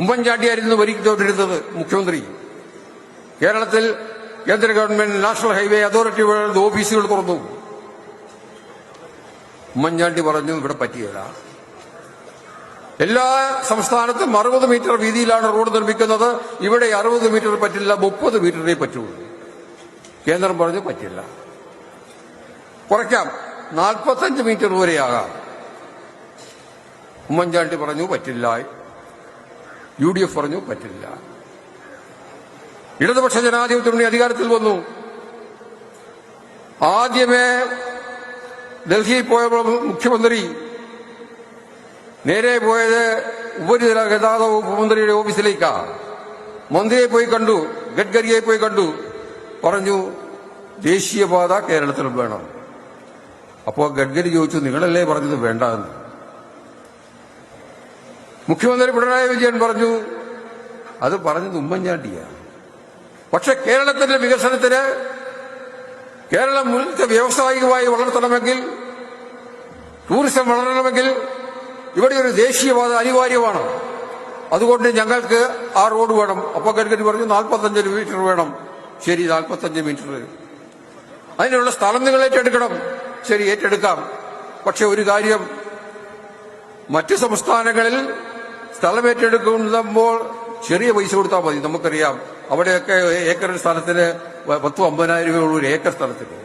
ഉമ്മൻചാണ്ടിയായിരുന്നു ഭരിച്ചുകൊണ്ടിരുന്നത് മുഖ്യമന്ത്രി. കേരളത്തിൽ കേന്ദ്ര ഗവൺമെന്റ് നാഷണൽ ഹൈവേ അതോറിറ്റി ഓഫീസുകൾ തുറന്നു. ഉമ്മൻചാണ്ടി പറഞ്ഞു ഇവിടെ പറ്റിയല്ല. എല്ലാ സംസ്ഥാനത്തും 60 മീറ്റർ വീതിയിലാണ് റോഡ് നിർമ്മിക്കുന്നത്. ഇവിടെ 60 മീറ്റർ പറ്റില്ല, 30 മീറ്ററേ പറ്റുള്ളൂ. കേന്ദ്രം പറഞ്ഞു പറ്റില്ല, കുറയ്ക്കാം, 45 മീറ്റർ വരെയാകാം. ഉമ്മൻചാണ്ടി പറഞ്ഞു പറ്റില്ല. UDF പറഞ്ഞു പറ്റില്ല. ഇടതുപക്ഷ ജനാധിപത്യ മുന്നണി അധികാരത്തിൽ വന്നു. ആദ്യമേ ഡൽഹിയിൽ പോയപ്പോൾ മുഖ്യമന്ത്രി നേരെ പോയത് ഉപരിതല ഗതാഗത വകുപ്പ് മന്ത്രിയുടെ ഓഫീസിലേക്കാണ്. മന്ത്രിയെ പോയി കണ്ടു, ഗഡ്കരിയെ പോയി കണ്ടു, പറഞ്ഞു ദേശീയപാത കേരളത്തിൽ വേണം. അപ്പോൾ ഗഡ്കരി ചോദിച്ചു നിങ്ങളല്ലേ പറഞ്ഞത് വേണ്ട എന്ന്. മുഖ്യമന്ത്രി പിണറായി വിജയൻ പറഞ്ഞു അത് പറഞ്ഞത് ഉമ്മൻചാണ്ടിയാണ്. പക്ഷെ കേരളത്തിന്റെ വികസനത്തിന് കേരളം വ്യാവസായികമായി വളർത്തണമെങ്കിൽ, ടൂറിസം വളരണമെങ്കിൽ ഇവിടെ ഒരു ദേശീയപാത അനിവാര്യമാണ്. അതുകൊണ്ട് ഞങ്ങൾക്ക് ആ റോഡ് വേണം. അപ്പോൾ ഗഡ്കരി പറഞ്ഞു 45 മീറ്റർ വേണം. ശരി, 45 മീറ്റർ. അതിനുള്ള സ്ഥലം നിങ്ങൾ ഏറ്റെടുക്കണം. ശരി, ഏറ്റെടുക്കാം. പക്ഷെ ഒരു കാര്യം, മറ്റ് സംസ്ഥാനങ്ങളിൽ സ്ഥലം ഏറ്റെടുക്കുമ്പോൾ ചെറിയ പൈസ കൊടുത്താൽ മതി. നമുക്കറിയാം അവിടെയൊക്കെ ഏക്കർ സ്ഥലത്തിന് 10-50,000 രൂപയുള്ള ഒരു ഏക്കർ സ്ഥലത്തിന്.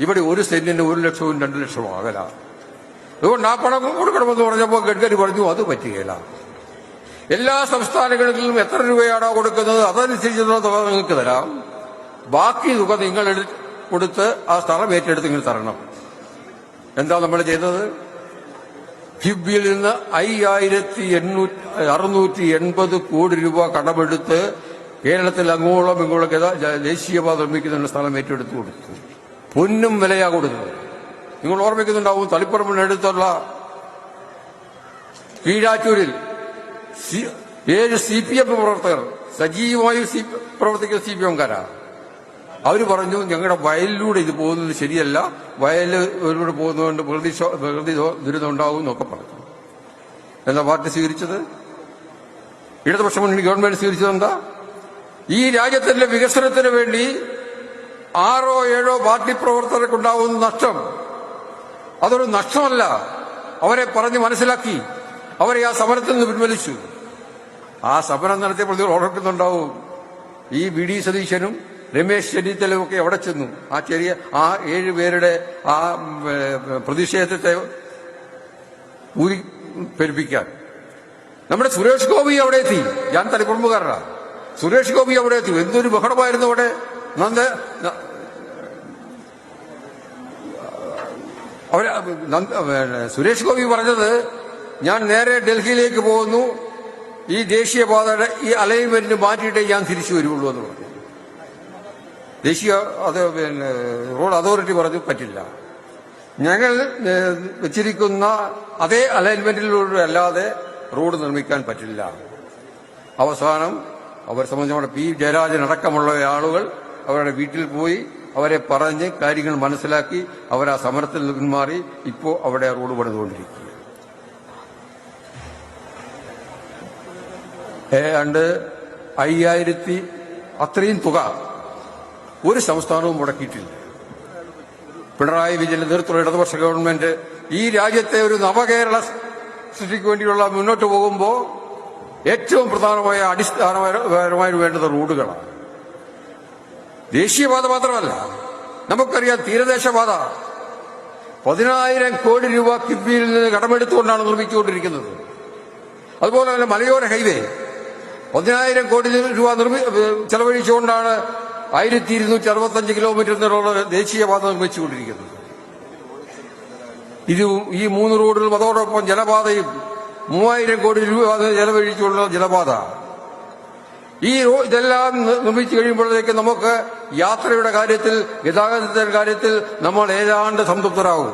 ഇവിടെ ഒരു സെന്റിന് 1 ലക്ഷവും 2 ലക്ഷവും ആകല. അതുകൊണ്ട് ആ പണം കൊടുക്കണമെന്ന് പറഞ്ഞപ്പോൾ ഗഡ്കരി പറഞ്ഞു അത് പറ്റുകയില്ല. എല്ലാ സംസ്ഥാനങ്ങളിലും എത്ര രൂപയാണോ കൊടുക്കുന്നത് അതനുസരിച്ചുള്ള തുക നിങ്ങൾക്ക് തരാം. ബാക്കി തുക നിങ്ങൾ കൊടുത്ത് ആ സ്ഥലം ഏറ്റെടുത്ത് നിങ്ങൾ തരണം. എന്താ നമ്മൾ ചെയ്തത്? കിഫ്ബിയിൽ നിന്ന് 5,680 കോടി രൂപ കടമെടുത്ത് കേരളത്തിൽ അങ്ങോളം ഇങ്ങോളം ദേശീയപാത നിർമ്മിക്കുന്ന സ്ഥലം ഏറ്റെടുത്ത് കൊടുത്തു. പൊന്നും വിലയാ കൊടുത്തത്. നിങ്ങൾ ഓർമ്മിക്കുന്നുണ്ടാവും, തളിപ്പറമ്പിനടുത്തുള്ള കീഴാറ്റൂരിൽ 7 CPM പ്രവർത്തകർ, സജീവമായി പ്രവർത്തിക്കുന്ന CPM-കാരാണ്. അവർ പറഞ്ഞു ഞങ്ങളുടെ വയലിലൂടെ ഇത് പോകുന്നത് ശരിയല്ല, വയലിലൂടെ പോകുന്നതുകൊണ്ട് പ്രകൃതി ദുരിതം ഉണ്ടാവും എന്നൊക്കെ പറഞ്ഞു. എന്താ പാർട്ടി സ്വീകരിച്ചത്? ഇടതുപക്ഷ മുന്നണി ഗവൺമെന്റ് സ്വീകരിച്ചത് എന്താ? ഈ രാജ്യത്തിന്റെ വികസനത്തിന് വേണ്ടി 6-7 പാർട്ടി പ്രവർത്തകർക്കുണ്ടാവുന്ന നഷ്ടം അതൊരു നഷ്ടമല്ല. അവരെ പറഞ്ഞ് മനസ്സിലാക്കി അവരെ ആ സമരത്തിൽ നിന്ന് പിൻവലിച്ചു. ആ സമരം നടത്തിയപ്പോൾ നിങ്ങൾ ഓർക്കുന്നുണ്ടാവും, ഈ VD സതീശനും രമേശ് ചെന്നിത്തലയും ഒക്കെ എവിടെ ചെന്നു? ആ 7 പേരുടെ ആ പ്രതിഷേധത്തെ ഊരി പെരുപ്പിക്കാൻ. നമ്മുടെ സുരേഷ് ഗോപി അവിടെ എത്തി. ഞാൻ തളിപ്പറമ്പുകാരനാണ്. സുരേഷ് ഗോപി അവിടെ എത്തി. എന്തൊരു ബഹളമായിരുന്നു അവിടെ. സുരേഷ് ഗോപി പറഞ്ഞത് ഞാൻ നേരെ ഡൽഹിയിലേക്ക് പോകുന്നു, ഈ ദേശീയപാതയുടെ ഈ അലൈൻമെന്റ് മാറ്റിയിട്ടേ ഞാൻ തിരിച്ചു വരുള്ളൂ എന്ന് പറഞ്ഞു. റോഡ് അതോറിറ്റി പറഞ്ഞു പറ്റില്ല, ഞങ്ങൾ വെച്ചിരിക്കുന്ന അതേ അലൈൻമെന്റിലൂടെ അല്ലാതെ റോഡ് നിർമ്മിക്കാൻ പറ്റില്ല. അവസാനം അവർ സംബന്ധിച്ച് P. ജയരാജൻ അടക്കമുള്ള ആളുകൾ അവരുടെ വീട്ടിൽ പോയി അവരെ പറഞ്ഞ് കാര്യങ്ങൾ മനസ്സിലാക്കി അവർ ആ സമരത്തിൽ നിന്ന് പിന്മാറി. ഇപ്പോൾ അവിടെ റോഡ് പണിതുകൊണ്ടിരിക്കുക. ഏതാണ്ട് 5,000 അത്രയും തുക ഒരു സംസ്ഥാനവും മുടക്കിയിട്ടില്ല. പിണറായി വിജയന്റെ നേതൃത്വത്തിലുള്ള ഇടതുപക്ഷ ഗവൺമെന്റ് ഈ രാജ്യത്തെ ഒരു നവകേരള സൃഷ്ടിക്ക് വേണ്ടിയുള്ള മുന്നോട്ട് പോകുമ്പോൾ ഏറ്റവും പ്രധാനമായ അടിസ്ഥാനപരമായി വേണ്ടത് റോഡുകളാണ്. ദേശീയപാത മാത്രമല്ല, നമുക്കറിയാം തീരദേശപാത 10,000 കോടി രൂപ കിഫ്ബിയിൽ നിന്ന് കടമെടുത്തുകൊണ്ടാണ് നിർമ്മിച്ചുകൊണ്ടിരിക്കുന്നത്. അതുപോലെ തന്നെ മലയോര ഹൈവേ 10,000 കോടി രൂപ ചെലവഴിച്ചുകൊണ്ടാണ് 1,265 കിലോമീറ്റർ നീളമുള്ള ദേശീയപാത നിർമ്മിച്ചുകൊണ്ടിരിക്കുന്നത്. ഈ 3 റോഡുകളും അതോടൊപ്പം ജലപാതയും 3,000 കോടി രൂപ ചെലവഴിച്ചുള്ള ജലപാത. ഇതെല്ലാം നിർമ്മിച്ചു കഴിയുമ്പോഴേക്ക് നമുക്ക് യാത്രയുടെ കാര്യത്തിൽ, ഗതാഗതത്തിന്റെ കാര്യത്തിൽ നമ്മൾ ഏതാണ്ട് സംതൃപ്തരാകും.